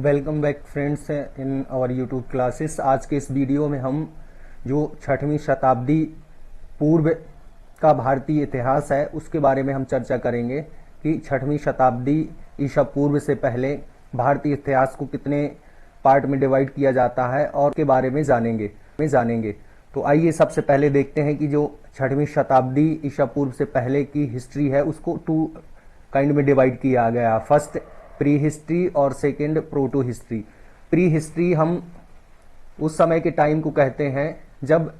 Welcome back friends in our YouTube classes. आज के इस वीडियो में हम जो 6वीं शताब्दी पूर्व का भारतीय इतिहास है उसके बारे में हम चर्चा करेंगे कि 6वीं शताब्दी ईसा पूर्व से पहले भारतीय इतिहास को कितने पार्ट में डिवाइड किया जाता है और के बारे में जानेंगे। तो आइए सबसे पहले देखते हैं कि जो 6वीं शताब्दी ईसा पूर्व से पहले की हिस्ट्री है उसको टू काइंड में डिवाइड किया गया। फर्स्ट प्री हिस्ट्री और second proto history. Pre history हम उस समय के टाइम को कहते हैं जब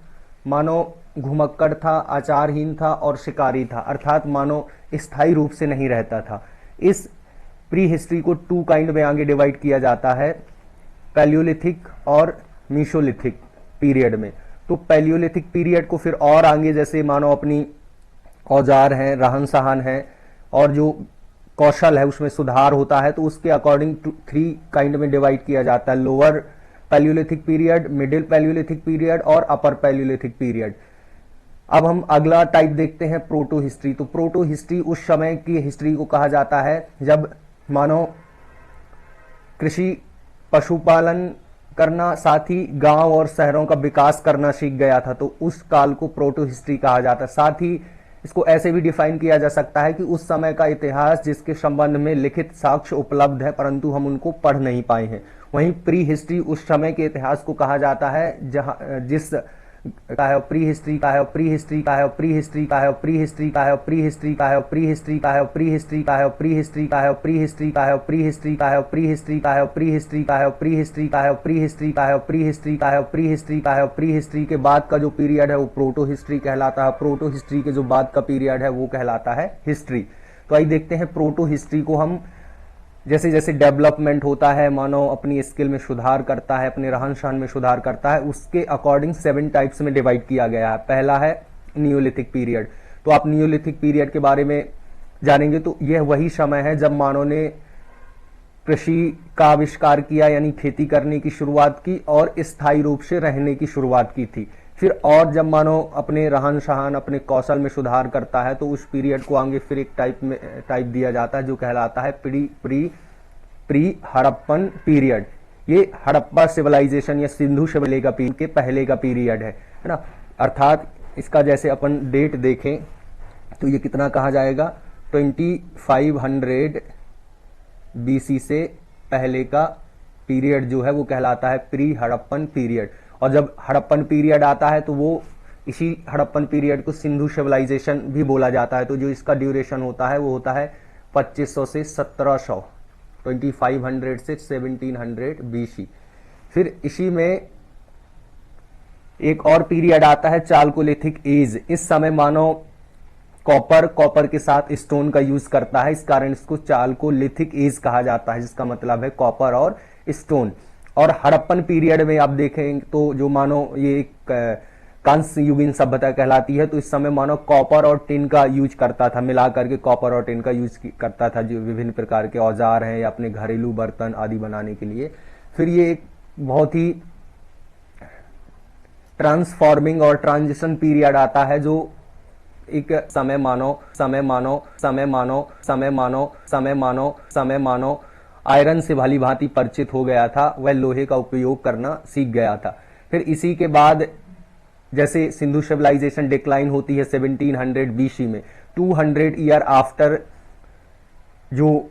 मानव घुमक्कड़ था, आचारहीन था और शिकारी था, अर्थात मानव स्थायी रूप से नहीं रहता था। इस प्री हिस्ट्री को टू काइंड में आगे डिवाइड किया जाता है, पैलियोलिथिक और मीसोलिथिक पीरियड में। तो पैलियोलिथिक पीरियड को फिर और आगे जैसे मानो अपनी औजार हैं, रहन सहन है और जो कौशल है उसमें सुधार होता है, तो उसके अकॉर्डिंग थ्री काइंड में डिवाइड किया जाता है, lower Palaeolithic period, middle Palaeolithic period और अपर पैलियोलिथिक पीरियड। अब हम अगला टाइप देखते हैं प्रोटो हिस्ट्री। तो प्रोटो हिस्ट्री उस समय की हिस्ट्री को कहा जाता है जब मानव कृषि पशुपालन करना साथ ही गांव और शहरों का विकास करना सीख गया था, तो उस काल को प्रोटो हिस्ट्री कहा जाता है। साथ ही इसको ऐसे भी डिफाइन किया जा सकता है कि उस समय का इतिहास जिसके संबंध में लिखित साक्ष्य उपलब्ध है परंतु हम उनको पढ़ नहीं पाए हैं। वहीं प्री हिस्ट्री उस समय के इतिहास को कहा जाता है जहां जिस का है प्री हिस्ट्री का है प्री हिस्ट्री का है प्री हिस्ट्री का है प्री हिस्ट्री का है प्री हिस्ट्री का है प्री हिस्ट्री का है प्री हिस्ट्री का है प्री हिस्ट्री का है प्री हिस्ट्री का है प्री हिस्ट्री का है प्री हिस्ट्री का है प्री हिस्ट्री का है प्री हिस्ट्री का है प्री हिस्ट्री का है प्री हिस्ट्री का है प्री हिस्ट्री का है प्री हिस्ट्री के बाद का जो पीरियड है वो प्रोटो हिस्ट्री कहलाता है। प्रोटो हिस्ट्री के जो बाद का पीरियड है वो कहलाता है हिस्ट्री। तो आइए देखते हैं प्रोटो हिस्ट्री को हम जैसे जैसे डेवलपमेंट होता है, मानव अपनी स्किल में सुधार करता है, अपने रहन सहन में सुधार करता है, उसके अकॉर्डिंग 7 टाइप्स में डिवाइड किया गया है। पहला है नियोलिथिक पीरियड। तो आप नियोलिथिक पीरियड के बारे में जानेंगे तो यह वही समय है जब मानव ने कृषि का आविष्कार किया, यानी खेती करने की शुरुआत की और स्थायी रूप से रहने की शुरुआत की थी। फिर और जब मानव अपने रहन सहन, अपने कौशल में सुधार करता है तो उस पीरियड को आगे फिर एक टाइप दिया जाता है जो कहलाता है प्री हड़प्पन पीरियड। ये हड़प्पा सिविलाइजेशन या सिंधु सभ्यता के पहले का पीरियड है ना। अर्थात इसका जैसे अपन डेट देखें तो ये कितना कहा जाएगा, 2500 BC से पहले का पीरियड जो है वो कहलाता है प्री हड़प्पन पीरियड। और जब हड़प्पन पीरियड आता है तो वो इसी हड़प्पन पीरियड को सिंधु सिविलाइजेशन भी बोला जाता है। तो जो इसका ड्यूरेशन होता है वो होता है 2500 से 1700, 2500 से 1700 BC। फिर इसी में एक और पीरियड आता है चालकोलिथिक एज। इस समय मानव कॉपर के साथ स्टोन का यूज करता है, इस कारण इसको चालकोलिथिक एज कहा जाता है, जिसका मतलब है कॉपर और स्टोन। और हड़प्पन पीरियड में आप देखें तो जो मानो ये एक कांस्य युगीन सभ्यता कहलाती है, तो इस समय मानो कॉपर और टिन का यूज करता था, मिला करके कॉपर और टिन का यूज करता था जो विभिन्न प्रकार के औजार हैं या अपने घरेलू बर्तन आदि बनाने के लिए। फिर ये एक बहुत ही ट्रांसफॉर्मिंग और ट्रांजिशन पीरियड आता है जो एक समय मानो आयरन से भली भांति परिचित हो गया था, वह लोहे का उपयोग करना सीख गया था। फिर इसी के बाद जैसे सिंधु सिविलाइजेशन डिक्लाइन होती है 1700 BC में, 200 ईयर आफ्टर जो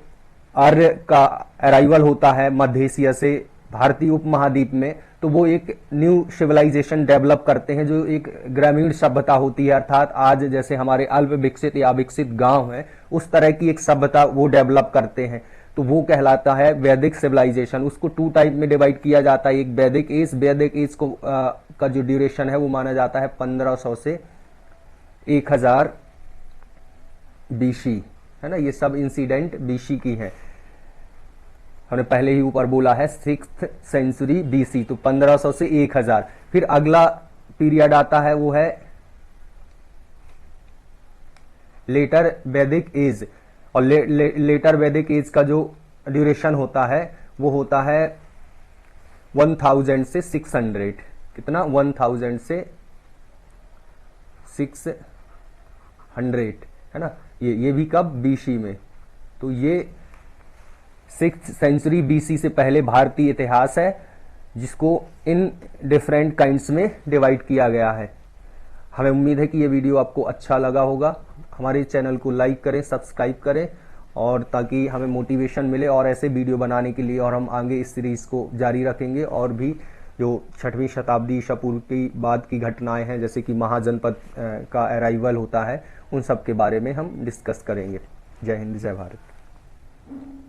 आर्य का अराइवल होता है मध्य एशिया से भारतीय उपमहाद्वीप में, तो वो एक न्यू सिविलाइजेशन डेवलप करते हैं जो एक ग्रामीण सभ्यता होती है। अर्थात आज जैसे हमारे अल्प विकसित या विकसित गांव हैं उस तरह की एक सभ्यता वो डेवलप करते हैं, तो वो कहलाता है वैदिक सिविलाइजेशन। उसको टू टाइप में डिवाइड किया जाता है, एक वैदिक एज। वैदिक एज को का जो ड्यूरेशन है वो माना जाता है 1500 से 1000 BC, है ना। ये सब इंसिडेंट BC की हैं, हमने पहले ही ऊपर बोला है 6th सेंचुरी BC, तो 1500 से 1000। फिर अगला पीरियड आता है वो है लेटर वैदिक एज। और लेटर वैदिक एज का जो ड्यूरेशन होता है वो होता है 1000 से 600। कितना, 1000 से 600, है ना। ये भी कब, BC में। तो ये 6th सेंचुरी BC से पहले भारतीय इतिहास है, जिसको इन डिफरेंट काइंड्स में डिवाइड किया गया है। हमें उम्मीद है कि ये वीडियो आपको अच्छा लगा होगा। हमारे चैनल को लाइक करें, सब्सक्राइब करें, और ताकि हमें मोटिवेशन मिले और ऐसे वीडियो बनाने के लिए, और हम आगे इस सीरीज़ को जारी रखेंगे। और भी जो 6वीं शताब्दी ईसा पूर्व की बाद की घटनाएं हैं, जैसे कि महाजनपद का अराइवल होता है, उन सब के बारे में हम डिस्कस करेंगे। जय हिंद, जय भारत।